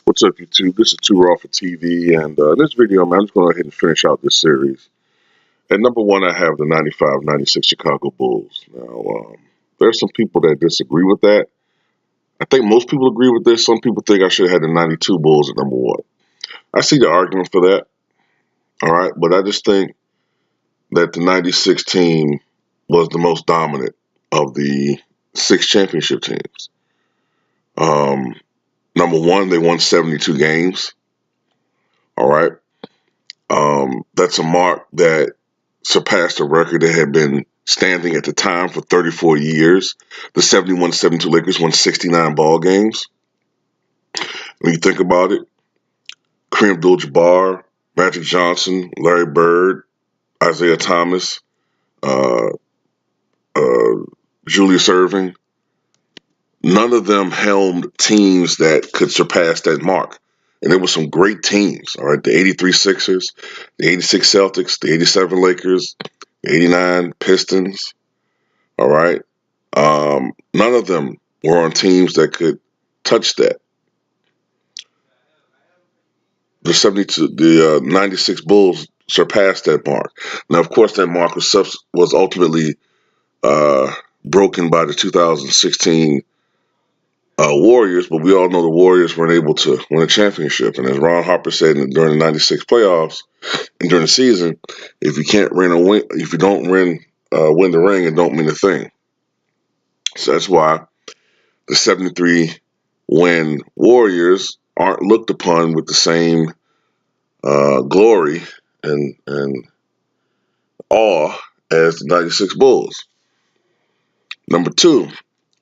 What's up, YouTube? This is Too Raw for TV, and in this video, man, I'm just going to go ahead and finish out this series. At number one, I have the 95-96 Chicago Bulls. Now, there's some people that disagree with that. I think most people agree with this. Some people think I should have had the 92 Bulls at number one. I see the argument for that, all right, but I just think that the 96 team was the most dominant of the six championship teams. Number one, they won 72 games. All right. That's a mark that surpassed a record that had been standing at the time for 34 years. The 71-72 Lakers won 69 ball games. When you think about it, Kareem Abdul-Jabbar, Magic Johnson, Larry Bird, Isaiah Thomas, uh, uh, Julius Erving, none of them helmed teams that could surpass that mark. And there were some great teams, all right? The 83 Sixers, the 86 Celtics, the 87 Lakers, the 89 Pistons, all right? None of them were on teams that could touch that. The 96 Bulls surpassed that mark. Now, of course, that mark was ultimately broken by the 2016 Warriors, but we all know the Warriors weren't able to win a championship. And as Ron Harper said during the '96 playoffs and during the season, if you can't if you don't win the ring, it don't mean a thing. So that's why the '73 win Warriors aren't looked upon with the same glory and awe as the '96 Bulls. Number two,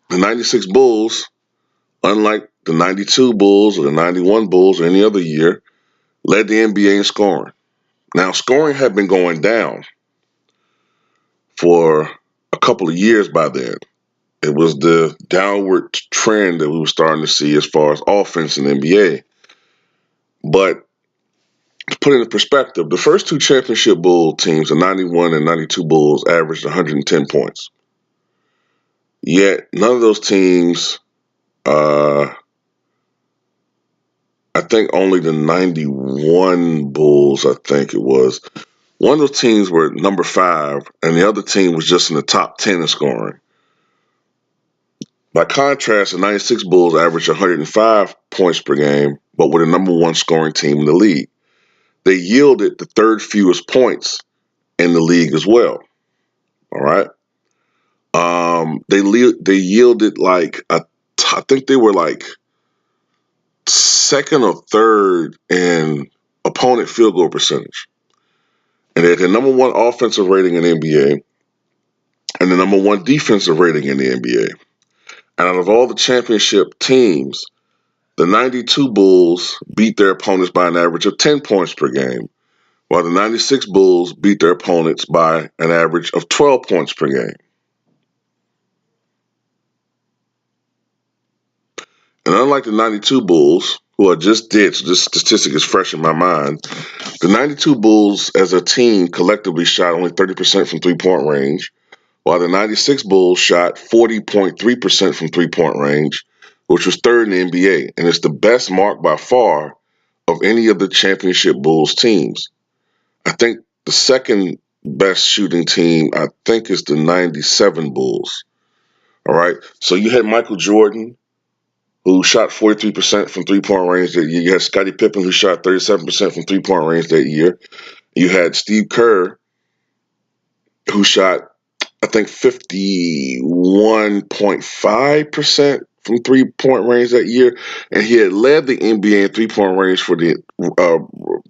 the '96 Bulls, unlike the '92 Bulls or the '91 Bulls or any other year, led the NBA in scoring. Now, scoring had been going down for a couple of years by then. It was the downward trend that we were starting to see as far as offense in the NBA. But to put it in perspective, the first two championship Bull teams, the 91 and 92 Bulls, averaged 110 points. Yet none of those teams, I think only the 91 Bulls, I think it was, one of those teams were number 5, and the other team was just in the top 10 in scoring. By contrast, the 96 Bulls averaged 105 points per game, but were the number one scoring team in the league. They yielded the third fewest points in the league as well. All right. They yielded I think they were like second or third in opponent field goal percentage. And they had the number one offensive rating in the NBA and the number one defensive rating in the NBA. And out of all the championship teams, the 92 Bulls beat their opponents by an average of 10 points per game, while the 96 Bulls beat their opponents by an average of 12 points per game. And unlike the 92 Bulls, who I just did, so this statistic is fresh in my mind, the 92 Bulls as a team collectively shot only 30% from three-point range, while the 96 Bulls shot 40.3% from three-point range, which was third in the NBA, and it's the best mark by far of any of the championship Bulls teams. I think the second best shooting team, I think, is the 97 Bulls. All right. So you had Michael Jordan, who shot 43% from three-point range that year. You had Scottie Pippen, who shot 37% from three-point range that year. You had Steve Kerr, who shot, I think, 51.5% from three-point range that year, and he had led the NBA in three-point range for the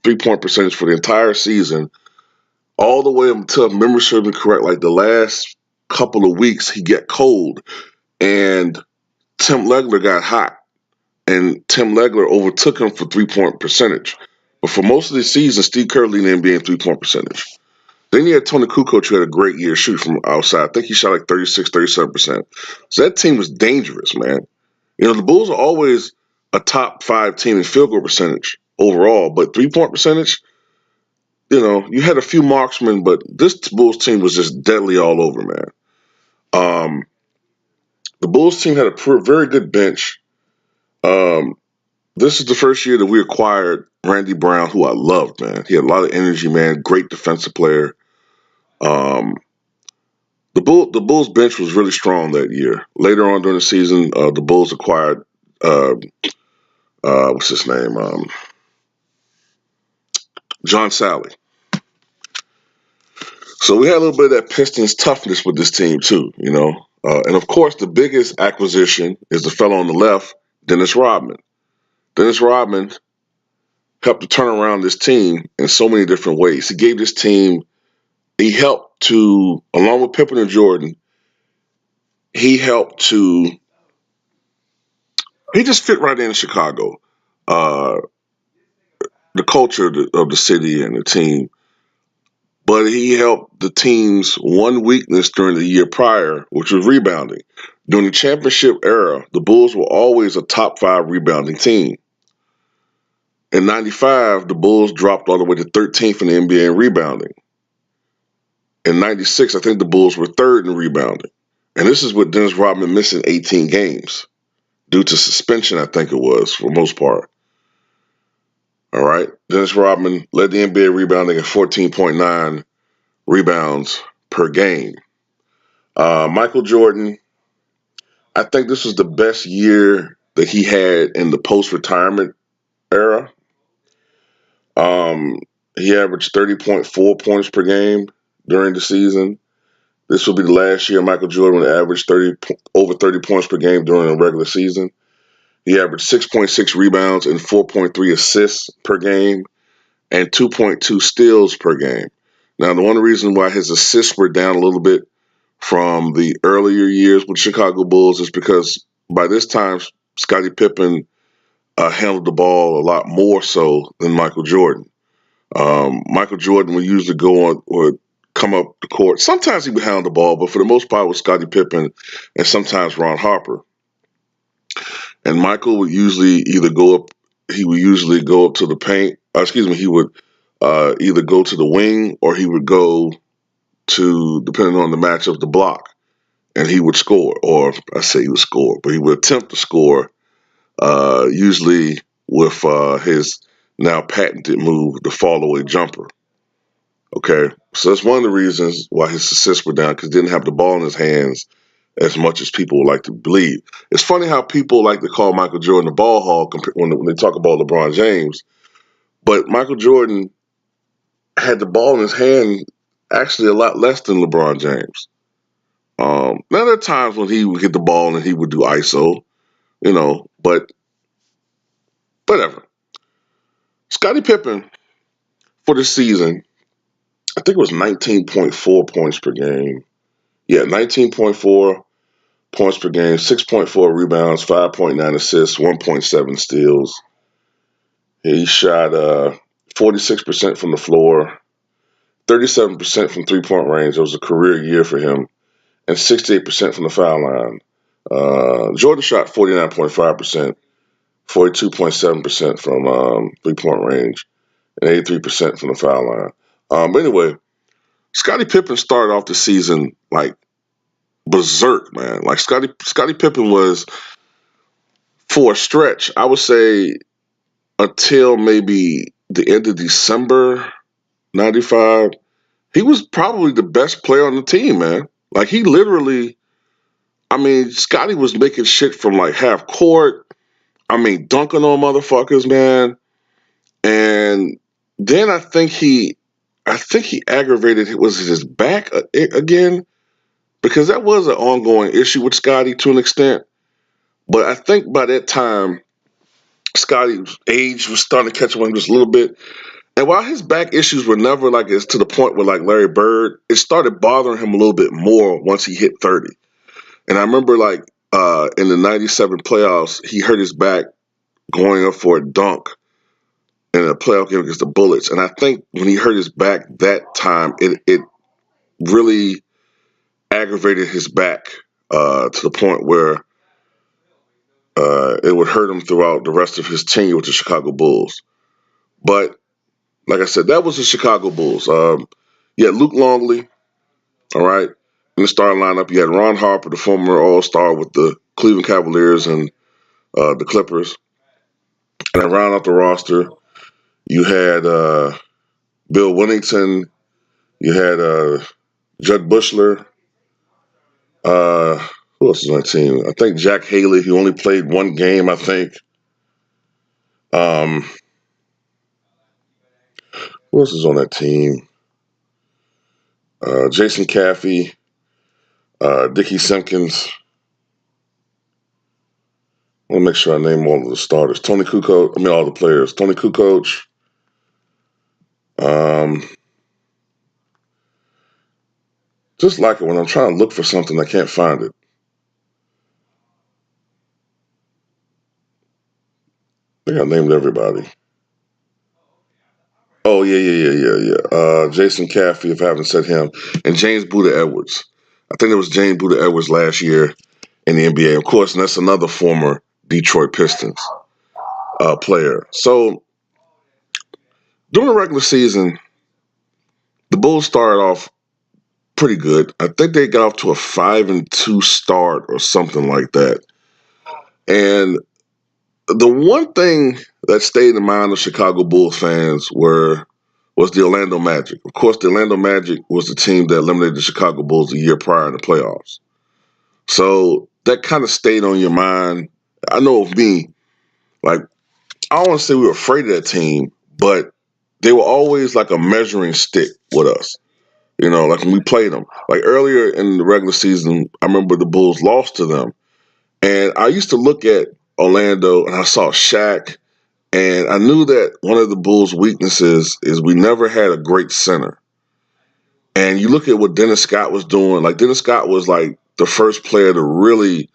three-point percentage for the entire season, all the way until, if memory serves me correct, like the last couple of weeks, he got cold, and Tim Legler got hot, and Tim Legler overtook him for three-point percentage. But for most of the season, Steve Kerr led the NBA in three-point percentage. Then you had Tony Kukoc, who had a great year shooting from outside. I think he shot like 36, 37%. So that team was dangerous, man. You know, the Bulls are always a top 5 team in field goal percentage overall, but three-point percentage, you know, you had a few marksmen, but this Bulls team was just deadly all over, man. The Bulls team had a very good bench. Um, this is the first year that we acquired Randy Brown, who I loved, man. He had a lot of energy, man. Great defensive player. Um, the Bulls bench was really strong that year. Later on during the season, the Bulls acquired uh, what's his name, John Sally. So we had a little bit of that Pistons toughness with this team too, you know. And of course, the biggest acquisition is the fellow on the left, Dennis Rodman. Dennis Rodman helped to turn around this team in so many different ways. He gave this team, he helped to, along with Pippen and Jordan, he helped to, he just fit right in Chicago. Uh, the culture of the city and the team. But he helped the team's one weakness during the year prior, which was rebounding. During the championship era, the Bulls were always a top five rebounding team. In '95, the Bulls dropped all the way to 13th in the NBA in rebounding. In '96, I think the Bulls were third in rebounding. And this is with Dennis Rodman missing 18 games due to suspension, I think it was, for the most part. All right. Dennis Rodman led the NBA rebounding at 14.9 rebounds per game. Michael Jordan, I think this was the best year that he had in the post retirement era. Um, he averaged 30.4 points per game during the season. This will be the last year Michael Jordan would average over 30 points per game during a regular season. He averaged 6.6 rebounds and 4.3 assists per game and 2.2 steals per game. Now, the one reason why his assists were down a little bit from the earlier years with Chicago Bulls is because by this time, Scottie Pippen handled the ball a lot more so than Michael Jordan. Michael Jordan would usually go on or come up the court. Sometimes he would handle the ball, but for the most part, it was Scottie Pippen and sometimes Ron Harper. And Michael would usually either go up. He would usually go up to the paint. Excuse me. He would either go to the wing or he would go to, depending on the matchup, the block, and he would score. Or I say he would score, but he would attempt to score. Usually with his now patented move, the fall away jumper. Okay, so that's one of the reasons why his assists were down because he didn't have the ball in his hands as much as people would like to believe. It's funny how people like to call Michael Jordan the ball hog when they talk about LeBron James, but Michael Jordan had the ball in his hand actually a lot less than LeBron James. Now there are times when he would get the ball and he would do ISO, you know, but whatever. Scottie Pippen for the season, I think it was 19.4 points per game. Yeah, 19.4 points per game, 6.4 rebounds, 5.9 assists, 1.7 steals. He shot 46% from the floor, 37% from 3-point range. It was a career year for him, and 68% from the foul line. Jordan shot 49.5%, 42.7% from 3-point range, and 83% from the foul line. But anyway, Scottie Pippen started off the season like berserk, man. Like Scottie Pippen was for a stretch, I would say until maybe the end of December '95, he was probably the best player on the team, man. Like he literally, I mean, Scottie was making shit from like half court. I mean, dunking on motherfuckers, man. And then I think he aggravated. Was it his back again? Because that was an ongoing issue with Scottie to an extent. But I think by that time, Scottie's age was starting to catch up with him just a little bit. And while his back issues were never like it's to the point where like Larry Bird, it started bothering him a little bit more once he hit 30. And I remember like in the '97 playoffs, he hurt his back going up for a dunk in a playoff game against the Bullets. And I think when he hurt his back that time, it really aggravated his back to the point where it would hurt him throughout the rest of his tenure with the Chicago Bulls. But like I said, that was the Chicago Bulls. You had Luke Longley, all right, in the starting lineup. You had Ron Harper, the former All-Star with the Cleveland Cavaliers and the Clippers. And around out the roster, you had Bill Winnington, you had Judd Bushler. Uh, who else is on that team? I think Jack Haley. He only played one game, I think. Um, who else is on that team? Jason Caffey, Dickie Simpkins. I want to make sure I name all of the starters. Tony Kukoc. I mean, all the players. Tony Kukoc. Um, just like it when I'm trying to look for something, I can't find it. I think I named everybody. Oh yeah. Jason Caffey, if I haven't said him, and James Buddha Edwards. I think it was James Buddha Edwards last year in the NBA, of course, and that's another former Detroit Pistons player. So during the regular season, the Bulls started off pretty good. I think they got off to a 5-2 start or something like that. And the one thing that stayed in mind of Chicago Bulls fans was the Orlando Magic. Of course, the Orlando Magic was the team that eliminated the Chicago Bulls the year prior in the playoffs. So that kind of stayed on your mind. I know of me, like, I don't want to say we were afraid of that team, but they were always like a measuring stick with us. You know, like when we played them. Like earlier in the regular season, I remember the Bulls lost to them. And I used to look at Orlando and I saw Shaq, and I knew that one of the Bulls' weaknesses is we never had a great center. And you look at what Dennis Scott was doing, like Dennis Scott was like the first player to really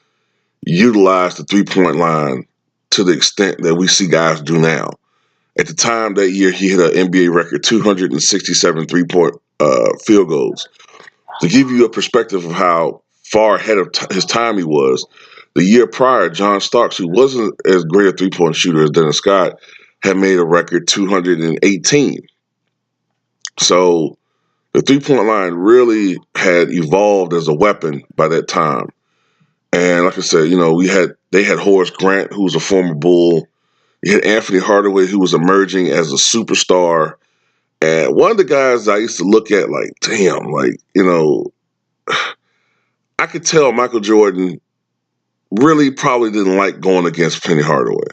utilize the 3-point line to the extent that we see guys do now. At the time that year, he hit an NBA record 267 3-point field goals. To give you a perspective of how far ahead of his time he was, the year prior, John Starks, who wasn't as great a 3-point shooter as Dennis Scott, had made a record 218. So the 3-point line really had evolved as a weapon by that time. And like I said, you know, they had Horace Grant, who was a former Bull. You had Anthony Hardaway, who was emerging as a superstar. And one of the guys I used to look at like, damn, like, you know, I could tell Michael Jordan really probably didn't like going against Penny Hardaway.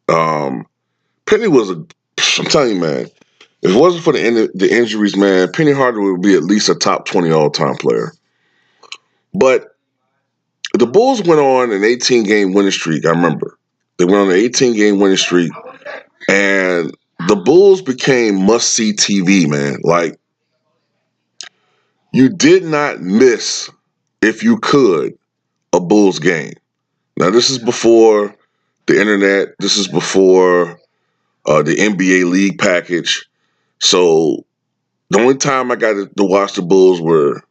Penny was I'm telling you, man, if it wasn't for the injuries, man, Penny Hardaway would be at least a top 20 all-time player. But the Bulls went on an 18-game winning streak, I remember. They went on an 18-game winning streak, and the Bulls became must-see TV, man. Like, you did not miss, if you could, a Bulls game. Now, this is before the internet. This is before the NBA League package. So the only time I got to watch the Bulls were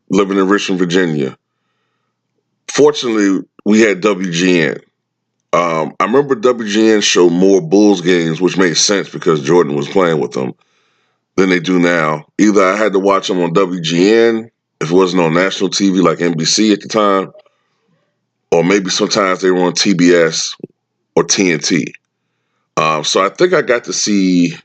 living in Richmond, Virginia. Fortunately, we had WGN. I remember WGN showed more Bulls games, which made sense because Jordan was playing with them, than they do now. Either I had to watch them on WGN, if it wasn't on national TV like NBC at the time, or maybe sometimes they were on TBS or TNT. So I think I got to see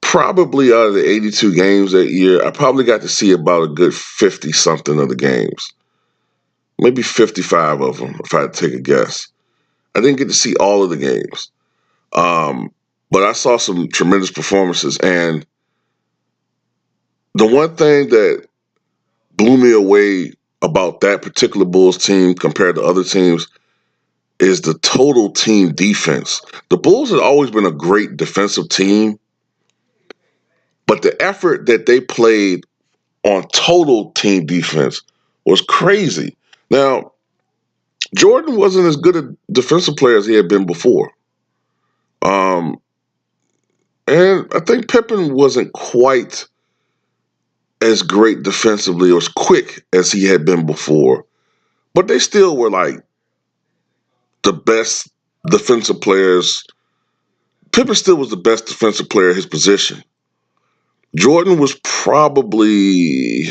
probably out of the 82 games that year, I probably got to see about a good 50 something of the games. Maybe 55 of them, if I had to take a guess. I didn't get to see all of the games. But I saw some tremendous performances. And the one thing that blew me away about that particular Bulls team compared to other teams is the total team defense. The Bulls had always been a great defensive team, but the effort that they played on total team defense was crazy. Now, Jordan wasn't as good a defensive player as he had been before. Um, and I think Pippen wasn't quite as great defensively or as quick as he had been before. But they still were like the best defensive players. Pippen still was the best defensive player at his position. Jordan was probably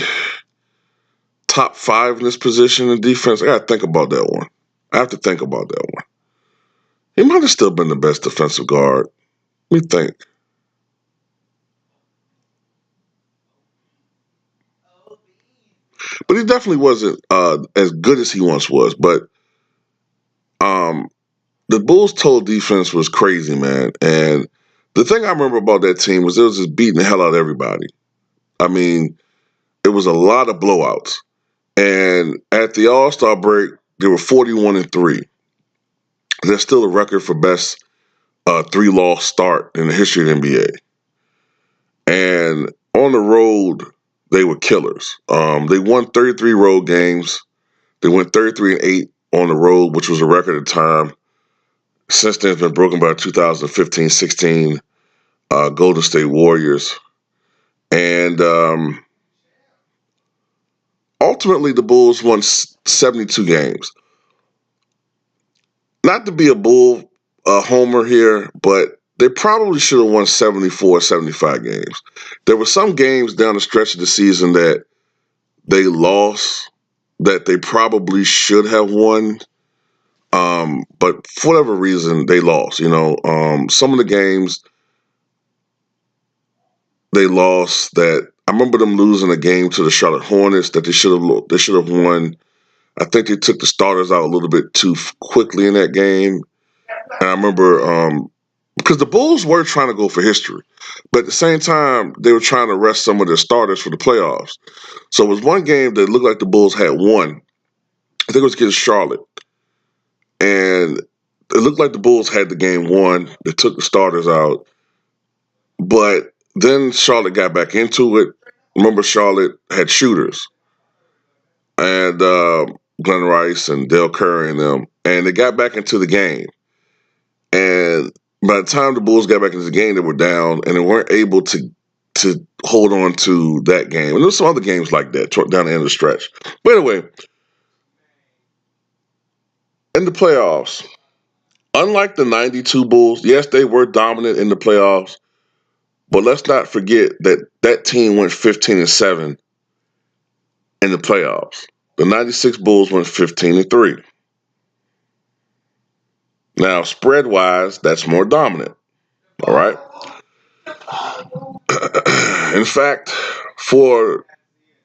top 5 in this position in defense. I got to think about that one. I have to think about that one. He might have still been the best defensive guard. Let me think. But he definitely wasn't as good as he once was. But um, the Bulls' total defense was crazy, man. And the thing I remember about that team was it was just beating the hell out of everybody. I mean, it was a lot of blowouts. And at the All Star break, they were 41-3. That's still a record for best three-loss start in the history of the NBA. And on the road, they were killers. They won 33 road games. They went 33-8 on the road, which was a record at the time. Since then, it's been broken by 2015-16 Golden State Warriors. And ultimately, the Bulls won 72 games. Not to be a Bull homer here, but they probably should have won 74, 75 games. There were some games down the stretch of the season that they lost that they probably should have won. But for whatever reason, they lost. Some of the games they lost that I remember them losing a game to the Charlotte Hornets that they should have won. I think they took the starters out a little bit too quickly in that game. And I remember because the Bulls were trying to go for history, but at the same time they were trying to rest some of their starters for the playoffs. So it was one game that looked like the Bulls had won. I think it was against Charlotte, and it looked like the Bulls had the game won. They took the starters out, but then Charlotte got back into it. Remember, Charlotte had shooters and Glenn Rice and Dale Curry and them, and they got back into the game. And by the time the Bulls got back into the game, they were down and they weren't able to hold on to that game. And there's some other games like that down the end of the stretch. But anyway, in the playoffs, unlike the '92 Bulls, yes, they were dominant in the playoffs, but let's not forget that that team went 15-7 in the playoffs. The '96 Bulls went 15-3. Now, spread wise, that's more dominant. All right. In fact, for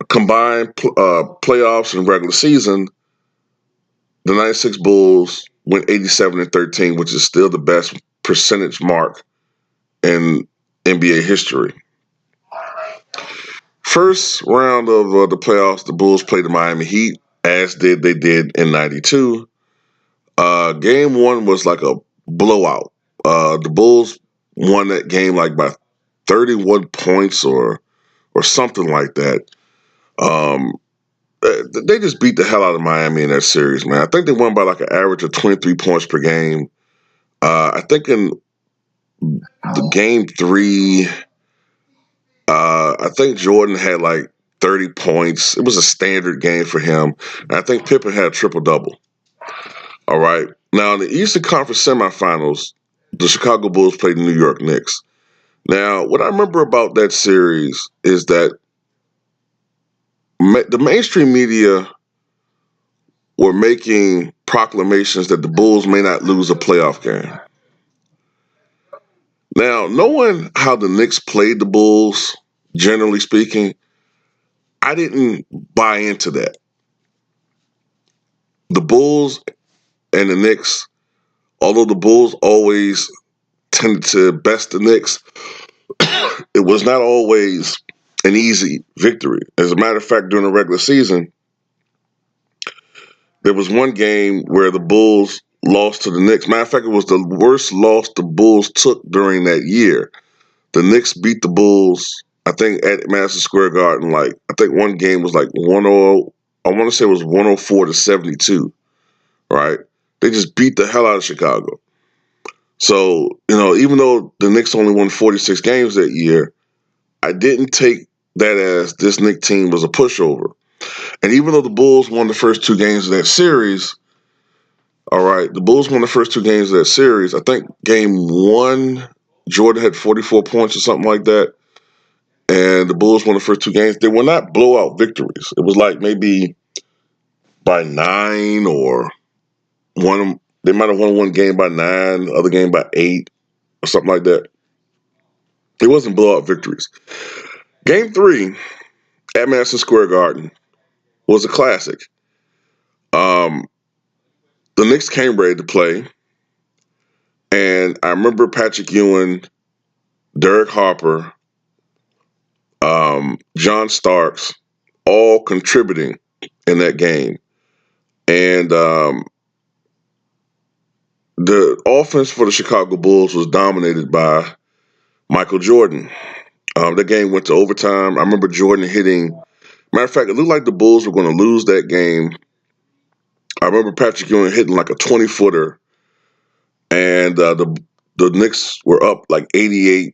combined playoffs and regular season, the '96 Bulls went 87-13, which is still the best percentage mark in NBA history. First round of the playoffs, the Bulls played the Miami Heat, as they did in '92. Game one was like a blowout. The Bulls won that game like by 31 points or something like that. Um, they just beat the hell out of Miami in that series, man. I think they won by like an average of 23 points per game. I think in the game three, I think Jordan had like 30 points. It was a standard game for him. And I think Pippen had a triple double. All right. Now in the Eastern Conference semifinals, the Chicago Bulls played the New York Knicks. Now, what I remember about that series is that the mainstream media were making proclamations that the Bulls may not lose a playoff game. Now, knowing how the Knicks played the Bulls, generally speaking, I didn't buy into that. The Bulls and the Knicks, although the Bulls always tended to best the Knicks, it was not always an easy victory. As a matter of fact, during the regular season, there was one game where the Bulls lost to the Knicks. Matter of fact, it was the worst loss the Bulls took during that year. The Knicks beat the Bulls, I think, at Madison Square Garden. Like, I think one game was like 1-0. I want to say it was 104-72, right? They just beat the hell out of Chicago. So, even though the Knicks only won 46 games that year, I didn't take that as this Knicks team was a pushover. And even though the Bulls won the first two games of that series, all right, the Bulls won the first two games of that series. I think game one, Jordan had 44 points or something like that. And the Bulls won the first two games. They were not blowout victories. It was like maybe by 9 or They might have won one game by 9, the other game by 8, or something like that. It wasn't blowout victories. Game 3 at Madison Square Garden was a classic. Um, the Knicks came ready to play, and I remember Patrick Ewing, Derek Harper, John Starks, all contributing in that game. And the offense for the Chicago Bulls was dominated by Michael Jordan. The game went to overtime. I remember Jordan hitting. Matter of fact, it looked like the Bulls were going to lose that game. I remember Patrick Ewing hitting like a 20-footer, and the Knicks were up like 88-80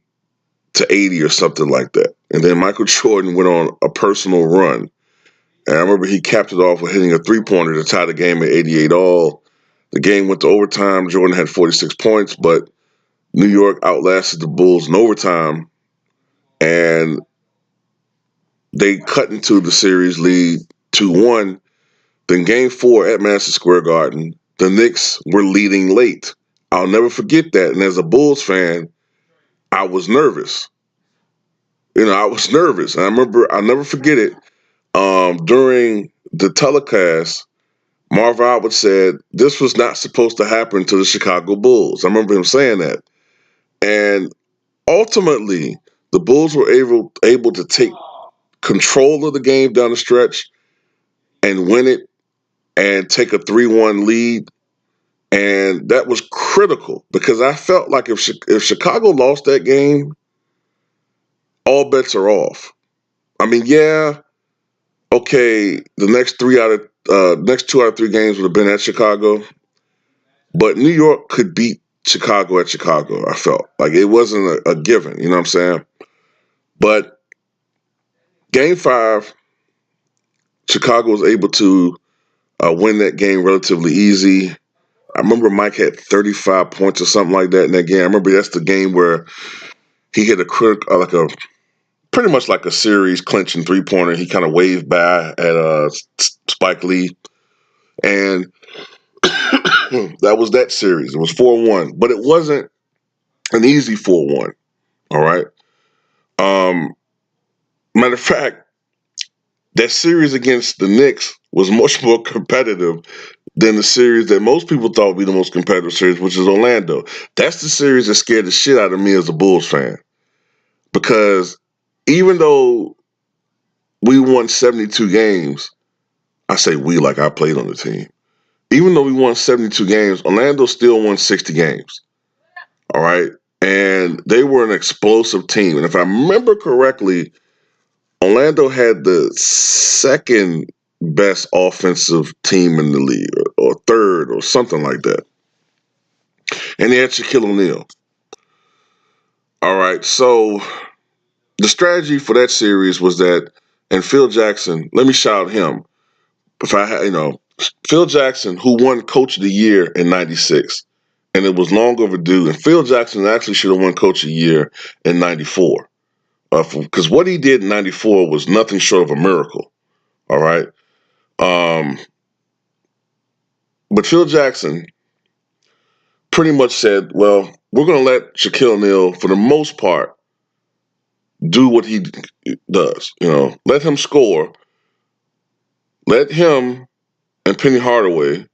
or something like that. And then Michael Jordan went on a personal run. And I remember he capped it off with hitting a three-pointer to tie the game at 88 all. The game went to overtime. Jordan had 46 points, but New York outlasted the Bulls in overtime, and they cut into the series lead 2-1. Then game 4 at Madison Square Garden, the Knicks were leading late. I'll never forget that. And as a Bulls fan, I was nervous. I was nervous. And I remember, I'll never forget it. During the telecast, Marv Albert said this was not supposed to happen to the Chicago Bulls. I remember him saying that. And ultimately, the Bulls were able to take control of the game down the stretch and win it and take a 3-1 lead. And that was critical because I felt like if Chicago lost that game, all bets are off. I mean, yeah, okay, the next 2 out of 3 games would have been at Chicago, but New York could beat Chicago at Chicago. I felt like it wasn't a given. You know what I'm saying? But game 5, Chicago was able to win that game relatively easy. I remember Mike had 35 points or something like that in that game. I remember that's the game where he hit pretty much like a series clinching 3-pointer. He kind of waved by at Spike Lee, and that was that series. It was 4-1, but it wasn't an easy 4-1. All right. Matter of fact, that series against the Knicks was much more competitive than the series that most people thought would be the most competitive series, which is Orlando. That's the series that scared the shit out of me as a Bulls fan. Because even though we won 72 games, I say we like I played on the team. Even though we won 72 games, Orlando still won 60 games. All right? And they were an explosive team. And if I remember correctly, Orlando had the second best offensive team in the league, or third, or something like that. And they had Shaquille O'Neal. All right, so the strategy for that series was that, and Phil Jackson, let me shout him. Phil Jackson, who won Coach of the Year in '96, and it was long overdue. And Phil Jackson actually should have won Coach of the Year in '94. Because what he did in '94 was nothing short of a miracle. All right. But Phil Jackson pretty much said, well, we're going to let Shaquille O'Neal, for the most part, do what he does. Let him score. Let him and Penny Hardaway,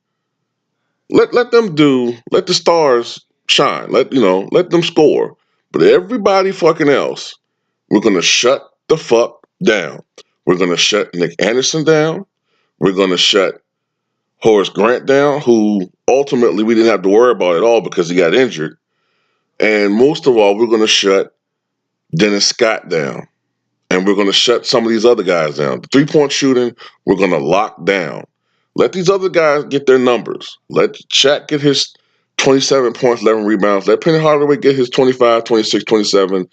let the stars shine. Let them score. But everybody fucking else, we're going to shut the fuck down. We're going to shut Nick Anderson down. We're going to shut Horace Grant down, who ultimately we didn't have to worry about at all because he got injured. And most of all, we're going to shut Dennis Scott down. And we're going to shut some of these other guys down. The three-point shooting, we're going to lock down. Let these other guys get their numbers. Let Shaq get his 27 points, 11 rebounds. Let Penny Hardaway get his 25, 26, 27,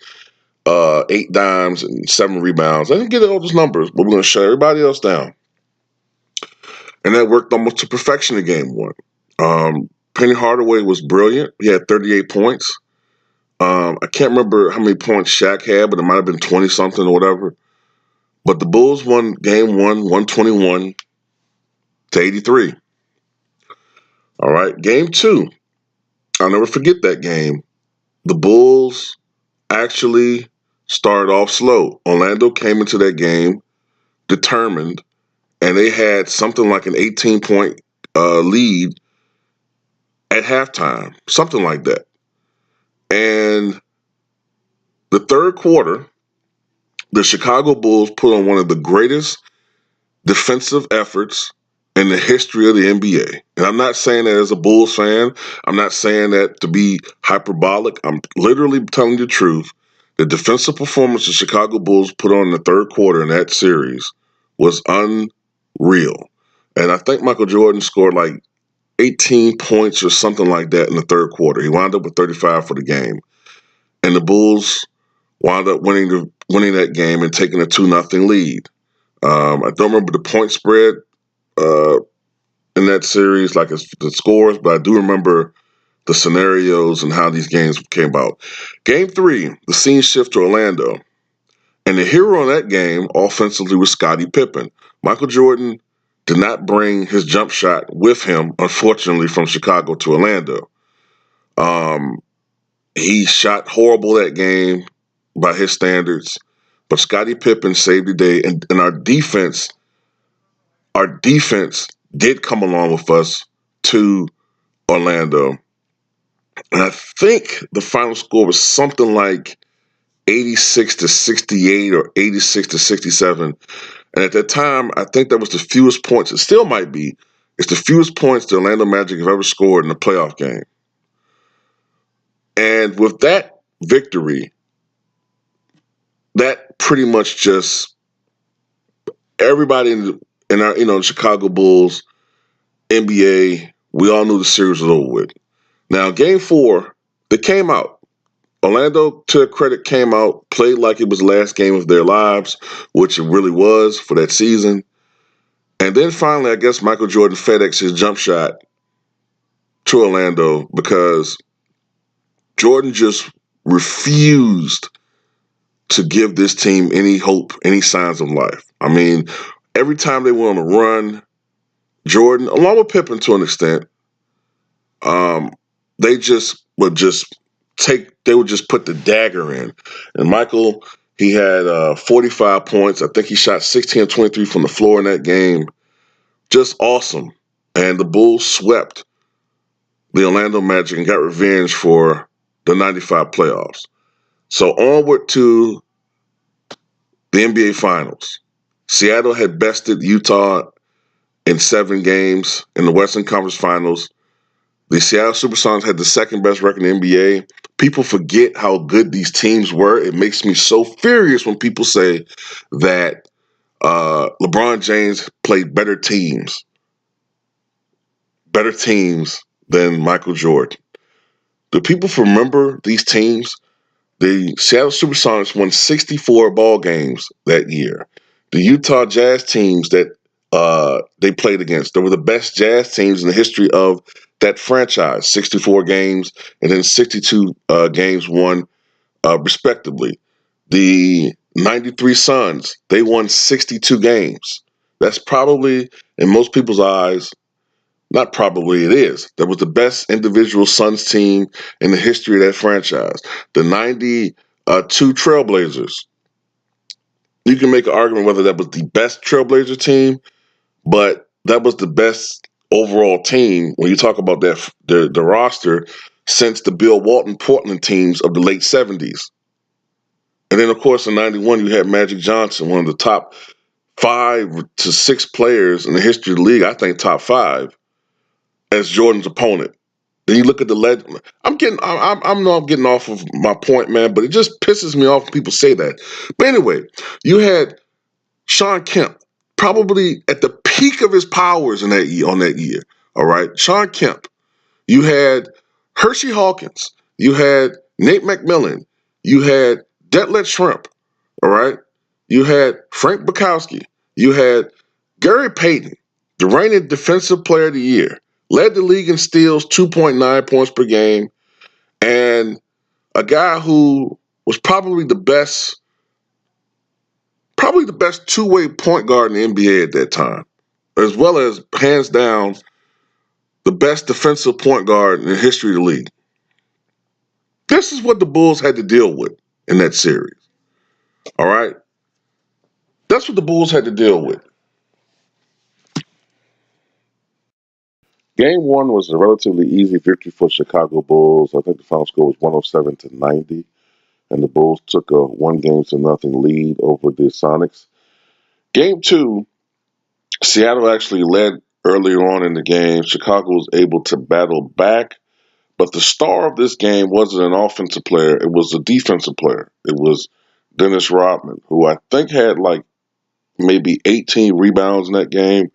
8 dimes, and 7 rebounds. Let him get all those numbers, but we're going to shut everybody else down. And that worked almost to perfection in game 1. Penny Hardaway was brilliant. He had 38 points. I can't remember how many points Shaq had, but it might have been 20-something or whatever. But the Bulls won game 1, 121-83. All right, game two. I'll never forget that game. The Bulls actually started off slow. Orlando came into that game determined, and they had something like an 18-point lead at halftime, something like that. And the third quarter, the Chicago Bulls put on one of the greatest defensive efforts in the history of the NBA. And I'm not saying that as a Bulls fan. I'm not saying that to be hyperbolic. I'm literally telling you the truth. The defensive performance the Chicago Bulls put on in the third quarter in that series was unreal. And I think Michael Jordan scored like 18 points or something like that in the third quarter. He wound up with 35 for the game. And the Bulls wound up winning that game and taking a 2-0 lead. I don't remember the point spread uh, in that series, like the scores, but I do remember the scenarios and how these games came about. Game three, the scene shift to Orlando. And the hero in that game offensively was Scottie Pippen. Michael Jordan did not bring his jump shot with him, unfortunately, from Chicago to Orlando. He shot horrible that game by his standards, but Scottie Pippen saved the day, and our defense did come along with us to Orlando. And I think the final score was something like 86-68 or 86-67. And at that time, I think that was the fewest points. It still might be. It's the fewest points the Orlando Magic have ever scored in a playoff game. And with that victory, that pretty much just everybody in our, Chicago Bulls, NBA, we all knew the series was over with. Now, game four, they came out. Orlando, to their credit, came out, played like it was the last game of their lives, which it really was for that season. And then finally, I guess Michael Jordan FedExed his jump shot to Orlando because Jordan just refused to give this team any hope, any signs of life. I mean, every time they went on a run, Jordan, along with Pippen to an extent, they just would just they would just put the dagger in. And Michael, he had 45 points. I think he shot 16 or 23 from the floor in that game. Just awesome. And the Bulls swept the Orlando Magic and got revenge for the 95 playoffs. So onward to the NBA Finals. Seattle had bested Utah in 7 games in the Western Conference Finals. The Seattle Supersonics had the second best record in the NBA. People forget how good these teams were. It makes me so furious when people say that LeBron James played better teams than Michael Jordan. Do people remember these teams? The Seattle Supersonics won 64 ball games that year. The Utah Jazz teams that they played against, they were the best Jazz teams in the history of that franchise. 64 games and then 62 games won, respectively. The 93 Suns, they won 62 games. That's probably, in most people's eyes, not probably, it is. That was the best individual Suns team in the history of that franchise. The 92 Trailblazers. You can make an argument whether that was the best Trailblazer team, but that was the best overall team when you talk about the roster since the Bill Walton Portland teams of the late 70s. And then, of course, in 91, you had Magic Johnson, one of the top 5 to 6 players in the history of the league, I think top 5, as Jordan's opponent. Then you look at the legend. I know I'm getting off of my point, man, but it just pisses me off when people say that. But anyway, you had Shawn Kemp, probably at the peak of his powers in that year, on that year. All right, Shawn Kemp. You had Hershey Hawkins. You had Nate McMillan. You had Detlef Schrempf. All right. You had Frank Bukowski. You had Gary Payton, the reigning Defensive Player of the Year, led the league in steals, 2.9 points per game, and a guy who was probably the best two-way point guard in the NBA at that time, as well as hands down the best defensive point guard in the history of the league. This is what the Bulls had to deal with in that series. All right? That's what the Bulls had to deal with. Game one was a relatively easy victory for Chicago Bulls. I think the final score was 107-90, and the Bulls took a 1-0 lead over the Sonics. Game two, Seattle actually led earlier on in the game. Chicago was able to battle back, but the star of this game wasn't an offensive player. It was a defensive player. It was Dennis Rodman, who I think had like maybe 18 rebounds in that game,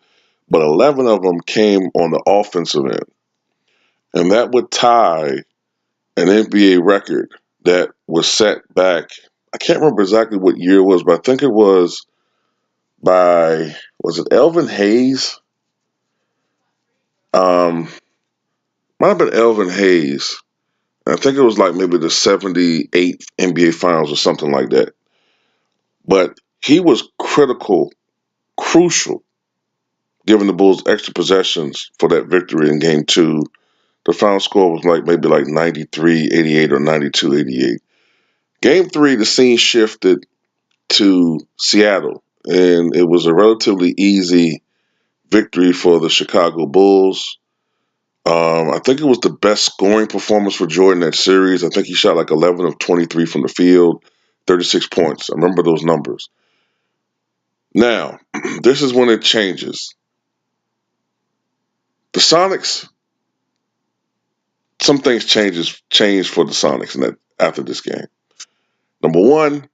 but 11 of them came on the offensive end. And that would tie an NBA record that was set back. I can't remember exactly what year it was, but I think it was was it Elvin Hayes? Might have been Elvin Hayes. I think it was like maybe the 78 NBA Finals or something like that. But he was crucial, giving the Bulls extra possessions for that victory in game two. The final score was maybe 93-88 or 92-88. Game three, the scene shifted to Seattle, and it was a relatively easy victory for the Chicago Bulls. I think it was the best scoring performance for Jordan that series. I think he shot like 11 of 23 from the field, 36 points. I remember those numbers. Now, this is when it changes. The Sonics, some things changed for the Sonics after this game. Number one,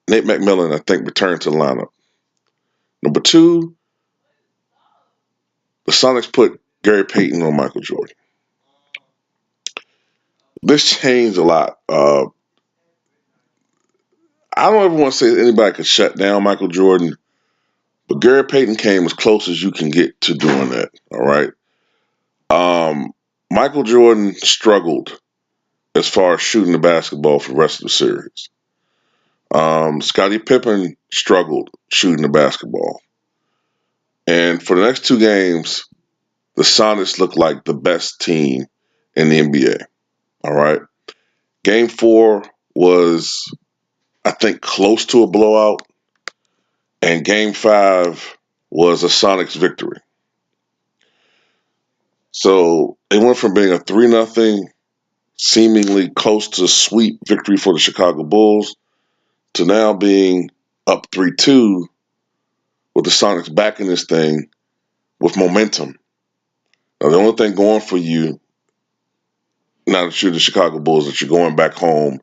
Nate McMillan, I think, returned to the lineup. Number two, the Sonics put Gary Payton on Michael Jordan. This changed a lot. I don't ever want to say that anybody could shut down Michael Jordan, but Gary Payton came as close as you can get to doing that. All right. Michael Jordan struggled as far as shooting the basketball for the rest of the series. Scottie Pippen struggled shooting the basketball. And for the next two games, the Sonics looked like the best team in the NBA. All right. Game four was, I think, close to a blowout. And game five was a Sonics victory. So it went from being a 3-0, seemingly close to sweep victory for the Chicago Bulls to now being up 3-2 with the Sonics back in this thing with momentum. Now, the only thing going for you, now that you're the Chicago Bulls, that you're going back home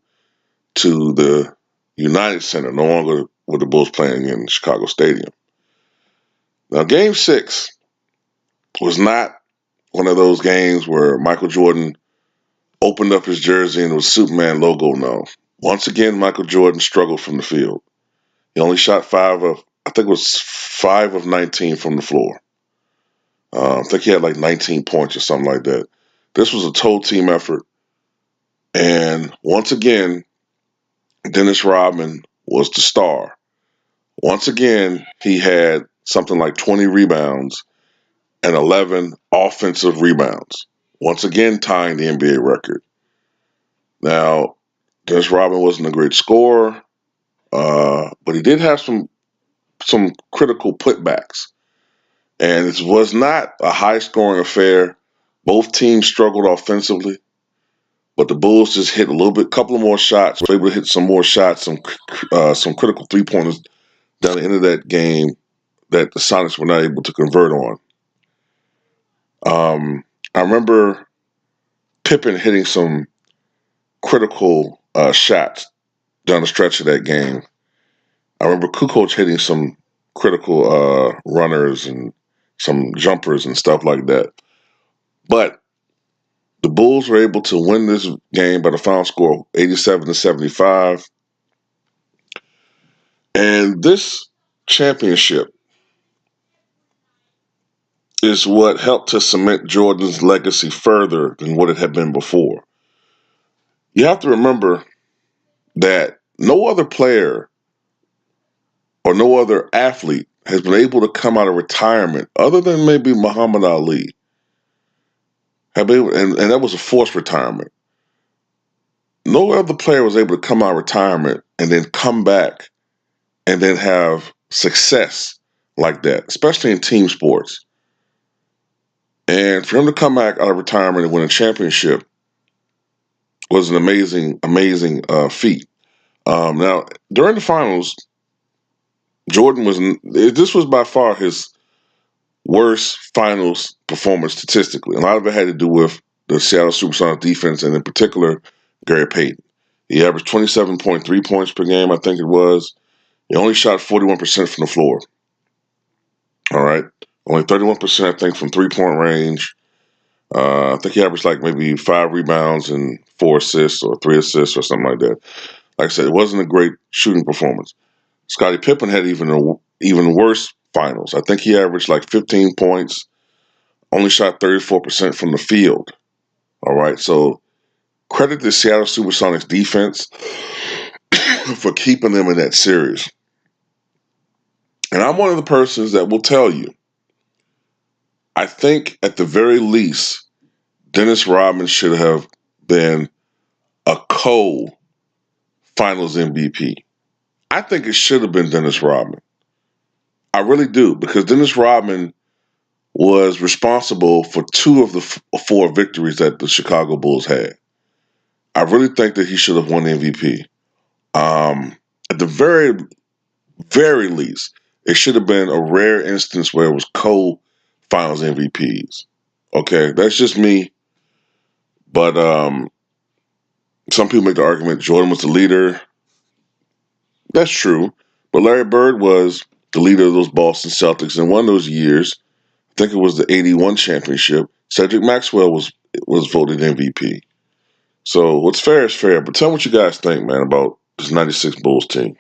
to the United Center, no longer with the Bulls playing in Chicago Stadium. Now, game six was not one of those games where Michael Jordan opened up his jersey and it was Superman logo. No. Once again, Michael Jordan struggled from the field. He only shot 5 of 19 from the floor. I think he had like 19 points or something like that. This was a total team effort. And once again, Dennis Rodman was the star. Once again, he had something like 20 rebounds and 11 offensive rebounds. Once again, tying the NBA record. Now, Dennis Rodman wasn't a great scorer, but he did have some critical putbacks. And it was not a high-scoring affair. Both teams struggled offensively, but the Bulls just hit couple of more shots, were able to hit some more shots, some critical three-pointers down the end of that game that the Sonics were not able to convert on. I remember Pippen hitting some critical shots down the stretch of that game. I remember Kukoc hitting some critical runners and some jumpers and stuff like that. But the Bulls were able to win this game by the final score of 87-75. And this championship is what helped to cement Jordan's legacy further than what it had been before. You have to remember that no other player or no other athlete has been able to come out of retirement, other than maybe Muhammad Ali, and that was a forced retirement. No other player was able to come out of retirement and then come back and then have success like that, especially in team sports. And for him to come back out of retirement and win a championship was an amazing feat. Now, during the finals, Jordan was. This was by far his worst finals performance statistically. A lot of it had to do with the Seattle SuperSonics defense, and in particular, Gary Payton. He averaged 27.3 points per game, I think it was. He only shot 41% from the floor. All right. Only 31%, I think, from 3-point range. I think he averaged like maybe 5 rebounds and 4 assists or 3 assists or something like that. Like I said, it wasn't a great shooting performance. Scottie Pippen had even worse finals. I think he averaged like 15 points, only shot 34% from the field. All right. So credit the Seattle SuperSonics defense for keeping them in that series. And I'm one of the persons that will tell you, I think at the very least, Dennis Rodman should have been a co-finals MVP. I think it should have been Dennis Rodman. I really do, because Dennis Rodman was responsible for 2 of the 4 victories that the Chicago Bulls had. I really think that he should have won the MVP. At the very least, it should have been a rare instance where it was co-finals MVPs. Okay, that's just me. But some people make the argument Jordan was the leader. That's true. But Larry Bird was the leader of those Boston Celtics. In one of those years, I think it was the '81 championship, Cedric Maxwell was voted MVP. So what's fair is fair. But tell me what you guys think, man, about this '96 Bulls team.